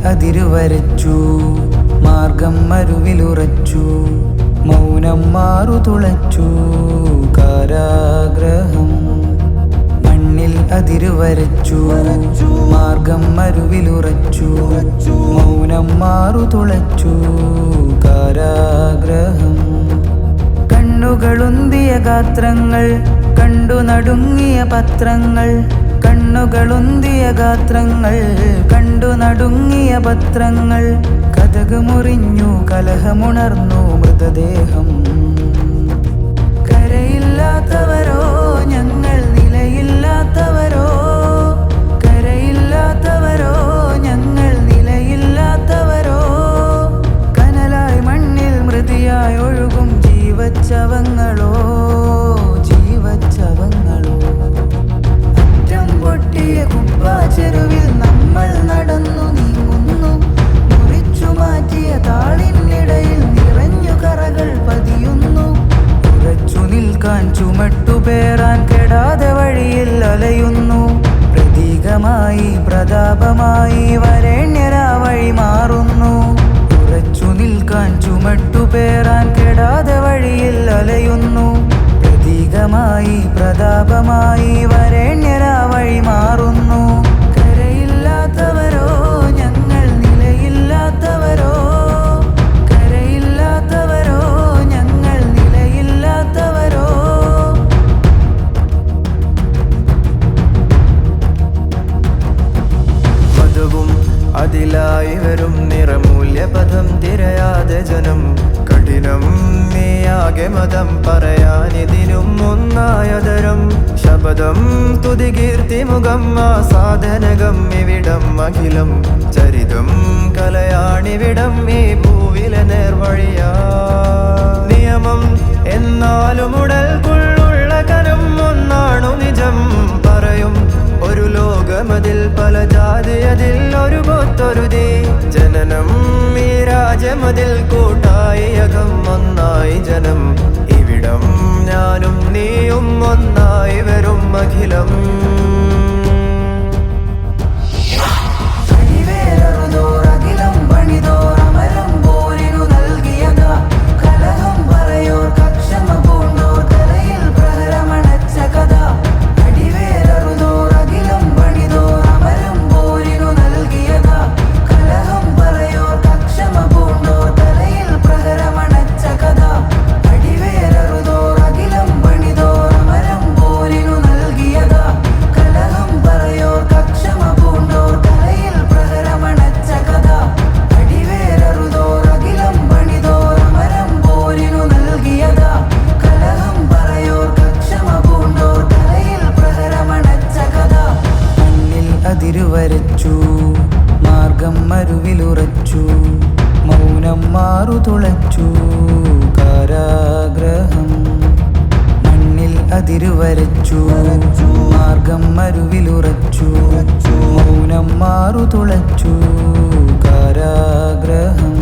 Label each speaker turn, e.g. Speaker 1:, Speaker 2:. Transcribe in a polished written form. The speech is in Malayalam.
Speaker 1: അതിരുവരച്ചു, മാർഗം മരുവിലുറച്ചു, മൗനം മാറുതുളച്ചു കാരാഗ്രഹം. മണ്ണിൽ അതിരുവരച്ചു, മാർഗം മരുവിലുറച്ചു, മൗനം മാറുതുളച്ചു കാരാഗ്രഹം. കണ്ണുകളുന്തിയ ഗാത്രങ്ങൾ കണ്ടു നടുങ്ങിയ പത്രങ്ങൾ, കണ്ണുകളുന്തിയ ഗാത്രങ്ങൾ കണ്ടു നടുങ്ങിയ പത്രങ്ങൾ. കതക് മുറിഞ്ഞു കലഹമുണർന്നു മൃതദേഹം. കരയില്ലാത്തവരോ ഞങ്ങൾ, നിലയില്ലാത്തവരോ, കരയില്ലാത്തവരോ ഞങ്ങൾ, നിലയില്ലാത്തവരോ. കനലായി മണ്ണിൽ മൃതിയായി ഒഴുകും ജീവച്ചവങ്ങളോ, ജീവച്ചവങ്ങളോ. അറ്റം പൊട്ടിയ കുപ്പാച്ചെരുവിൽ നമ്മൾ നടന്നു നീങ്ങുന്നു. മുറിച്ചു മാറ്റിയ താളിനിടയിൽ നിറഞ്ഞു കറകൾ പതിയുന്നു. ഉറച്ചു നിൽക്കാൻ ചുമട്ടുപേറാൻ കെടാതെ വഴിയിൽ അലയുന്നു. പ്രതീകമായി പ്രതാപമായി വരേണ്യരാ വഴി മാറുന്നു. ഉറച്ചു നിൽക്കാൻ ചുമട്ടുപേറാൻ കെടാതെ വഴിയിൽ അലയുന്നു. പ്രതീകമായി പ്രതാപമായി വരേണ്യരാ വഴി മാറുന്നു. കരയില്ലാത്തവരോ ഞങ്ങൾ, നിലയില്ലാത്തവരോ, കരയില്ലാത്തവരോ ഞങ്ങൾ, നിലയില്ലാത്തവരോ.
Speaker 2: പദവും അതിലായി വരും നിറമൂല്യപദം തിരയാതെ ജനം. കഠിനം നീയാകെ മതം പറയാനിതിനും ഒന്നായതരം. ശബദം തുതികീർത്തി മുഖം ആസാധനകം ഇവിടം അഖിലം. ചരിതം കലയാണിവിടം ഈ ഭൂവിലെ നേർവഴിയാ. നിയമം എന്നാലും ഉടൽക്കുള്ളുള്ള കനം ഒന്നാണു നിജം പറയും. ഒരു ലോകമതിൽ പല ജാതി, അതിൽ ഒരു കൊത്തൊരുതി. ജനനം ഈ രാജ്യമതിൽ കൂട്ടായി അകം ഒന്നായി ജനം. ഇവിടം ഞാനും നീയും ഒന്നായി വരും അഖിലം.
Speaker 1: അതിരുവരച്ചു, മാർഗം മരുവിലുറച്ചു, മൗനം മാറുതുളച്ചു കാരാഗ്രഹം. മണ്ണിൽ അതിരുവരച്ചു, മാർഗം മരുവിലുറച്ചു, മൗനം മാറുതുളച്ചു കാരാഗ്രഹം.